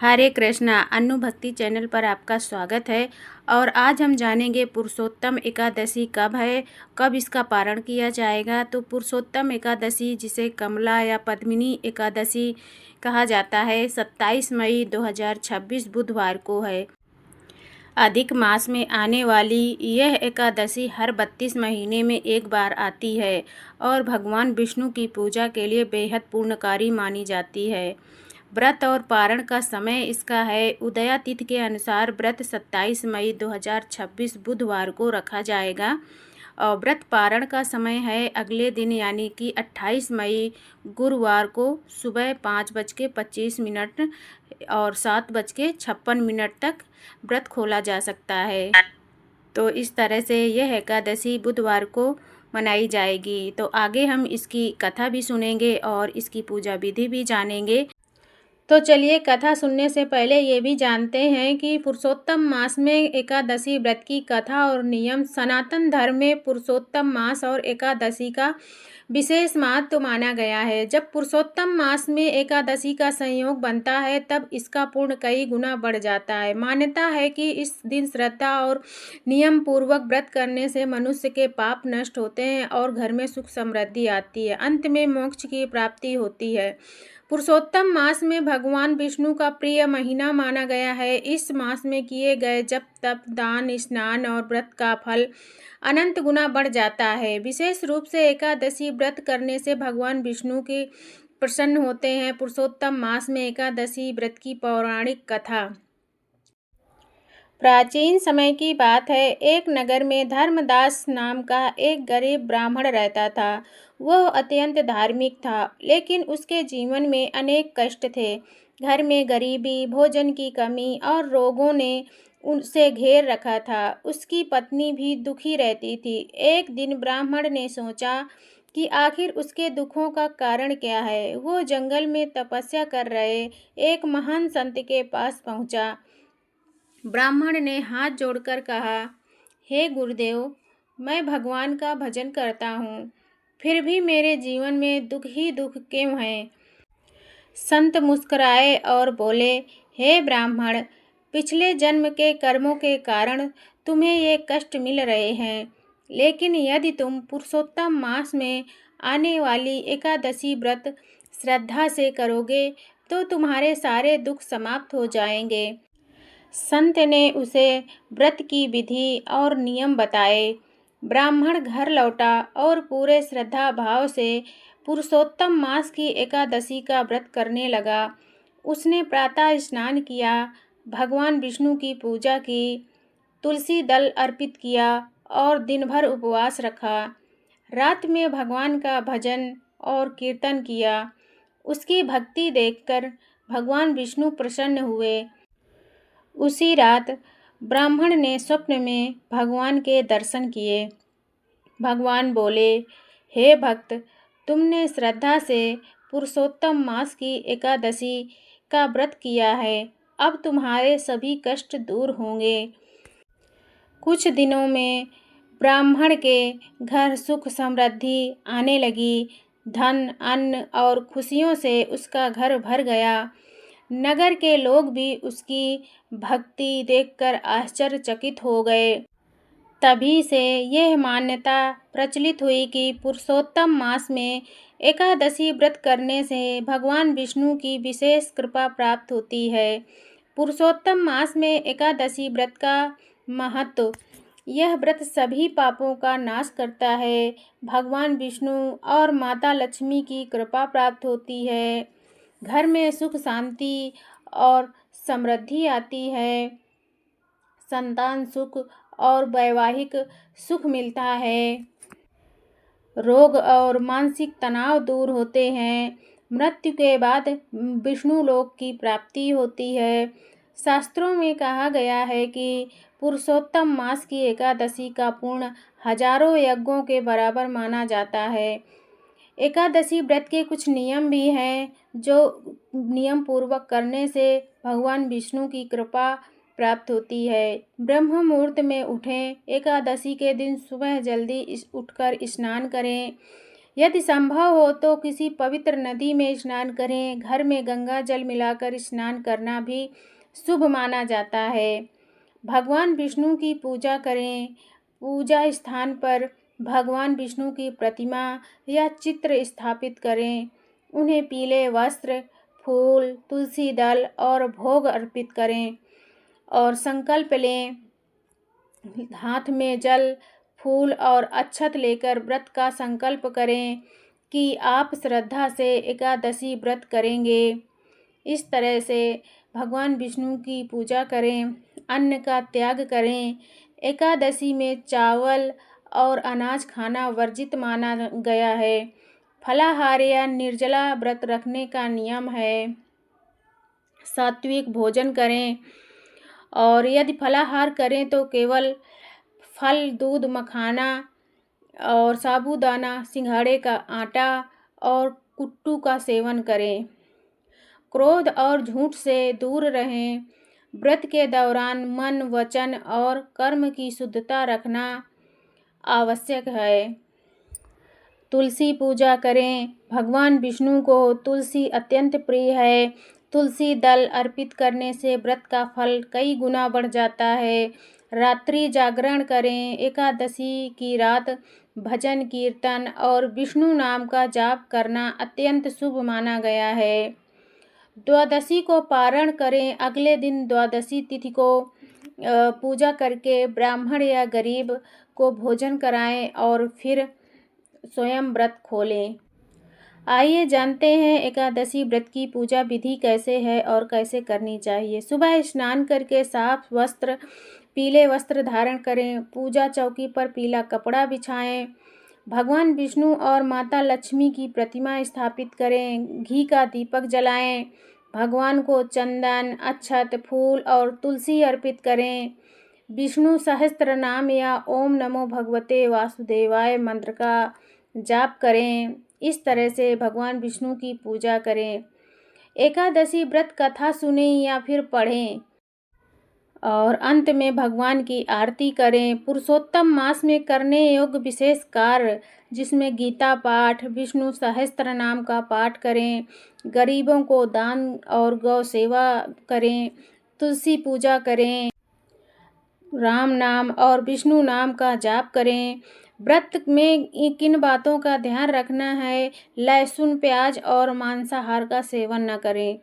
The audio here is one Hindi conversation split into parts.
हरे कृष्णा। अन्नू भक्ति चैनल पर आपका स्वागत है। और आज हम जानेंगे पुरुषोत्तम एकादशी कब है, कब इसका पारण किया जाएगा। तो पुरुषोत्तम एकादशी, जिसे कमला या पद्मिनी एकादशी कहा जाता है, 27 मई 2026 बुधवार को है। अधिक मास में आने वाली यह एकादशी हर 32 महीने में एक बार आती है और भगवान विष्णु की पूजा के लिए बेहद पूर्णकारी मानी जाती है। व्रत और पारण का समय इसका है। उदया तिथि के अनुसार व्रत 27 मई 2026 बुधवार को रखा जाएगा और व्रत पारण का समय है अगले दिन, यानी कि 28 मई गुरुवार को सुबह 5:25 और 7:56 तक व्रत खोला जा सकता है। तो इस तरह से यह एकादशी बुधवार को मनाई जाएगी। तो आगे हम इसकी कथा भी सुनेंगे और इसकी पूजा विधि भी जानेंगे। तो चलिए, कथा सुनने से पहले ये भी जानते हैं कि पुरुषोत्तम मास में एकादशी व्रत की कथा और नियम। सनातन धर्म में पुरुषोत्तम मास और एकादशी का विशेष महत्व माना गया है। जब पुरुषोत्तम मास में एकादशी का संयोग बनता है तब इसका पुण्य कई गुना बढ़ जाता है। मान्यता है कि इस दिन श्रद्धा और नियम पूर्वक व्रत करने से मनुष्य के पाप नष्ट होते हैं और घर में सुख समृद्धि आती है। अंत में मोक्ष की प्राप्ति होती है। पुरुषोत्तम मास में भगवान विष्णु का प्रिय महीना माना गया है। इस मास में किए गए जप, तप, दान, स्नान और व्रत का फल अनंत गुना बढ़ जाता है। विशेष रूप से एकादशी व्रत करने से भगवान विष्णु की प्रसन्न होते हैं। पुरुषोत्तम मास में एकादशी व्रत की पौराणिक कथा। प्राचीन समय की बात है। एक नगर में धर्मदास नाम का एक गरीब ब्राह्मण रहता था। वह अत्यंत धार्मिक था, लेकिन उसके जीवन में अनेक कष्ट थे। घर में गरीबी, भोजन की कमी और रोगों ने उसे घेर रखा था। उसकी पत्नी भी दुखी रहती थी। एक दिन ब्राह्मण ने सोचा कि आखिर उसके दुखों का कारण क्या है। वो जंगल में तपस्या कर रहे एक महान संत के पास पहुंचा। ब्राह्मण ने हाथ जोड़कर कहा, हे गुरुदेव, मैं भगवान का भजन करता हूँ, फिर भी मेरे जीवन में दुख ही दुख क्यों है। संत मुस्कुराए और बोले, हे ब्राह्मण, पिछले जन्म के कर्मों के कारण तुम्हें ये कष्ट मिल रहे हैं, लेकिन यदि तुम पुरुषोत्तम मास में आने वाली एकादशी व्रत श्रद्धा से करोगे तो तुम्हारे सारे दुख समाप्त हो जाएंगे। संत ने उसे व्रत की विधि और नियम बताए। ब्राह्मण घर लौटा और पूरे श्रद्धा भाव से पुरुषोत्तम मास की एकादशी का व्रत करने लगा। उसने प्रातः स्नान किया, भगवान विष्णु की पूजा की, तुलसी दल अर्पित किया और दिन भर उपवास रखा। रात में भगवान का भजन और कीर्तन किया। उसकी भक्ति देखकर भगवान विष्णु प्रसन्न हुए। उसी रात ब्राह्मण ने स्वप्न में भगवान के दर्शन किए। भगवान बोले, हे भक्त, तुमने श्रद्धा से पुरुषोत्तम मास की एकादशी का व्रत किया है। अब तुम्हारे सभी कष्ट दूर होंगे। कुछ दिनों में ब्राह्मण के घर सुख समृद्धि आने लगी। धन, अन्न और खुशियों से उसका घर भर गया। नगर के लोग भी उसकी भक्ति देखकर आश्चर्यचकित हो गए। तभी से यह मान्यता प्रचलित हुई कि पुरुषोत्तम मास में एकादशी व्रत करने से भगवान विष्णु की विशेष कृपा प्राप्त होती है। पुरुषोत्तम मास में एकादशी व्रत का महत्व। यह व्रत सभी पापों का नाश करता है। भगवान विष्णु और माता लक्ष्मी की कृपा प्राप्त होती है। घर में सुख, शांति और समृद्धि आती है। संतान सुख और वैवाहिक सुख मिलता है। रोग और मानसिक तनाव दूर होते हैं। मृत्यु के बाद विष्णु लोक की प्राप्ति होती है। शास्त्रों में कहा गया है कि पुरुषोत्तम मास की एकादशी का पुण्य हजारों यज्ञों के बराबर माना जाता है। एकादशी व्रत के कुछ नियम भी हैं जो नियम पूर्वक करने से भगवान विष्णु की कृपा प्राप्त होती है। ब्रह्म मुहूर्त में उठें। एकादशी के दिन सुबह जल्दी उठकर स्नान करें। यदि संभव हो तो किसी पवित्र नदी में स्नान करें। घर में गंगा जल मिलाकर स्नान करना भी शुभ माना जाता है। भगवान विष्णु की पूजा करें। पूजा स्थान पर भगवान विष्णु की प्रतिमा या चित्र स्थापित करें। उन्हें पीले वस्त्र, फूल, तुलसी दल और भोग अर्पित करें और संकल्प लें। हाथ में जल, फूल और अक्षत लेकर व्रत का संकल्प करें कि आप श्रद्धा से एकादशी व्रत करेंगे। इस तरह से भगवान विष्णु की पूजा करें, अन्न का त्याग करें। एकादशी में चावल और अनाज खाना वर्जित माना गया है। फलाहार या निर्जला व्रत रखने का नियम है। सात्विक भोजन करें और यदि फलाहार करें तो केवल फल, दूध, मखाना और साबूदाना, सिंघाड़े का आटा और कुट्टू का सेवन करें। क्रोध और झूठ से दूर रहें। व्रत के दौरान मन, वचन और कर्म की शुद्धता रखना आवश्यक है। तुलसी पूजा करें। भगवान विष्णु को तुलसी अत्यंत प्रिय है। तुलसी दल अर्पित करने से व्रत का फल कई गुना बढ़ जाता है। रात्रि जागरण करें। एकादशी की रात भजन, कीर्तन और विष्णु नाम का जाप करना अत्यंत शुभ माना गया है। द्वादशी को पारण करें। अगले दिन द्वादशी तिथि को पूजा करके ब्राह्मण या गरीब को भोजन कराएं और फिर स्वयं व्रत खोलें। आइए जानते हैं एकादशी व्रत की पूजा विधि कैसे है और कैसे करनी चाहिए। सुबह स्नान करके साफ वस्त्र, पीले वस्त्र धारण करें। पूजा चौकी पर पीला कपड़ा बिछाएं। भगवान विष्णु और माता लक्ष्मी की प्रतिमा स्थापित करें। घी का दीपक जलाएं। भगवान को चंदन, अक्षत, फूल और तुलसी अर्पित करें। विष्णु सहस्त्र नाम या ओम नमो भगवते वासुदेवाय मंत्र का जाप करें। इस तरह से भगवान विष्णु की पूजा करें। एकादशी व्रत कथा सुनें या फिर पढ़ें और अंत में भगवान की आरती करें। पुरुषोत्तम मास में करने योग्य विशेष कार्य जिसमें गीता पाठ, विष्णु सहस्त्र नाम का पाठ करें, गरीबों को दान और गौ सेवा करें, तुलसी पूजा करें, राम नाम और विष्णु नाम का जाप करें। व्रत में किन बातों का ध्यान रखना है? लहसुन, प्याज और मांसाहार का सेवन न करें।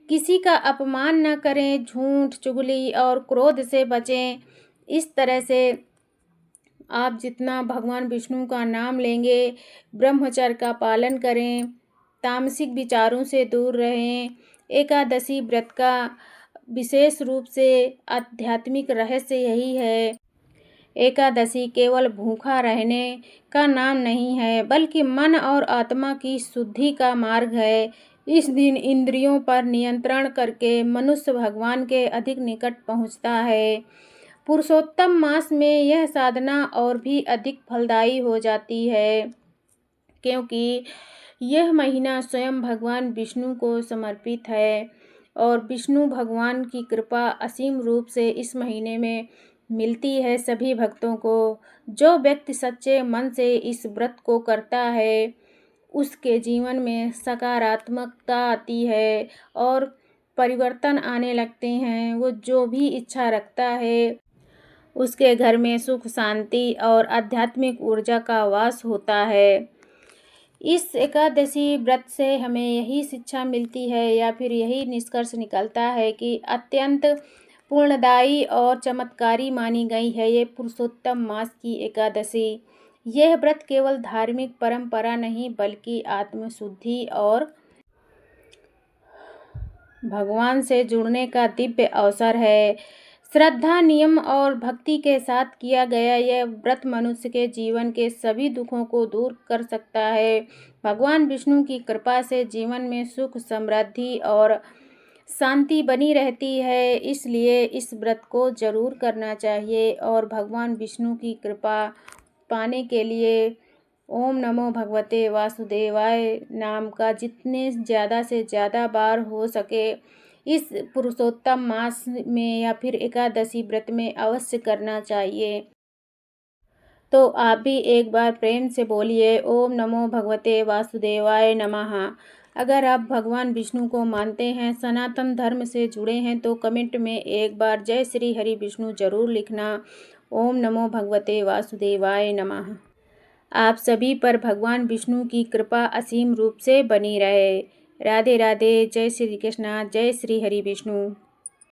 किसी का अपमान न करें। झूठ, चुगली और क्रोध से बचें। इस तरह से आप जितना भगवान विष्णु का नाम लेंगे, ब्रह्मचर्य का पालन करें, तामसिक विचारों से दूर रहें। एकादशी व्रत का विशेष रूप से आध्यात्मिक रहस्य यही है। एकादशी केवल भूखा रहने का नाम नहीं है, बल्कि मन और आत्मा की शुद्धि का मार्ग है। इस दिन इंद्रियों पर नियंत्रण करके मनुष्य भगवान के अधिक निकट पहुंचता है। पुरुषोत्तम मास में यह साधना और भी अधिक फलदायी हो जाती है, क्योंकि यह महीना स्वयं भगवान विष्णु को समर्पित है और विष्णु भगवान की कृपा असीम रूप से इस महीने में मिलती है सभी भक्तों को। जो व्यक्ति सच्चे मन से इस व्रत को करता है, उसके जीवन में सकारात्मकता आती है और परिवर्तन आने लगते हैं। वो जो भी इच्छा रखता है, उसके घर में सुख, शांति और आध्यात्मिक ऊर्जा का वास होता है। इस एकादशी व्रत से हमें यही शिक्षा मिलती है या फिर यही निष्कर्ष निकलता है कि अत्यंत पूर्णदायी और चमत्कारी मानी गई है ये पुरुषोत्तम मास की एकादशी। यह व्रत केवल धार्मिक परंपरा नहीं, बल्कि आत्मशुद्धि और भगवान से जुड़ने का दिव्य अवसर है। श्रद्धा, नियम और भक्ति के साथ किया गया यह व्रत मनुष्य के जीवन के सभी दुखों को दूर कर सकता है। भगवान विष्णु की कृपा से जीवन में सुख, समृद्धि और शांति बनी रहती है। इसलिए इस व्रत को जरूर करना चाहिए और भगवान विष्णु की कृपा पाने के लिए ओम नमो भगवते वासुदेवाय नाम का जितने ज़्यादा से ज़्यादा बार हो सके इस पुरुषोत्तम मास में या फिर एकादशी व्रत में अवश्य करना चाहिए। तो आप भी एक बार प्रेम से बोलिए ओम नमो भगवते वासुदेवाय नमः। अगर आप भगवान विष्णु को मानते हैं, सनातन धर्म से जुड़े हैं, तो कमेंट में एक बार जय श्री हरि विष्णु जरूर लिखना। ओम नमो भगवते वासुदेवाय नमः। आप सभी पर भगवान विष्णु की कृपा असीम रूप से बनी रहे। राधे राधे। जय श्री कृष्णा। जय श्री हरि विष्णु।